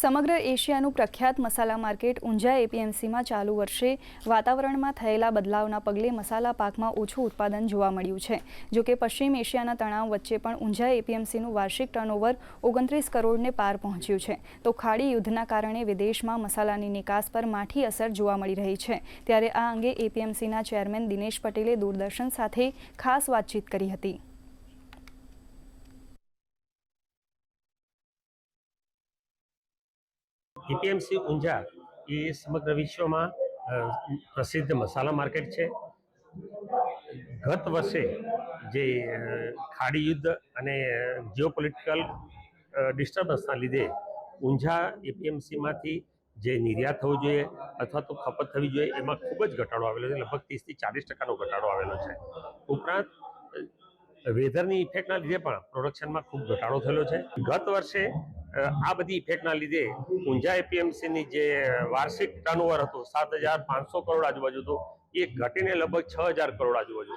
સમગ્ર એશિયાનું પ્રખ્યાત મસાલા માર્કેટ ઊંઝા એપીએમસીમાં ચાલુ વર્ષે વાતાવરણમાં થયેલા બદલાવના પગલે મસાલા પાકમાં ઓછું ઉત્પાદન જોવા મળ્યું છે। જો કે પશ્ચિમ એશિયાના તણાવ વચ્ચે પણ ઊંઝા એપીએમસીનું વાર્ષિક ટર્નઓવર 29 કરોડને પાર પહોંચ્યું છે। તો ખાડી યુદ્ધના કારણે વિદેશમાં મસાલાની નિકાસ પર માઠી અસર જોવા મળી રહી છે। ત્યારે આ અંગે એપીએમસીના ચેરમેન દિનેશ પટેલે દૂરદર્શન સાથે ખાસ વાતચીત કરી હતી। एपीएमसी ऊंझा ये समग्र विश्व में प्रसिद्ध मसाला मार्केट है। गत वर्षे जे खाड़ी युद्ध अने जियोपोलिटिकल डिस्टर्बन्सना लीधे ऊंझा एपीएमसी में जे निर्यात थवुं जोईए अथवा तो खपत थवी जोईए एमां खूब ज घटाडो आवेलो छे। लगभग 30 થી 40% घटाडो आवेलो छे। उपरांत वेधरनी इफेक्टना लीधे पण प्रोडक्शनमां खूब घटाडो थयेलो छे। गत वर्षे आ बधी इफेक्टना लीधे ऊंझा एपीएमसीनी जे वार्षिक टर्नओवर हतुं 7,500 करोड़ आजुबाजु हतुं, ए घटीने लगभग 6,000 करोड़ आजुबाजु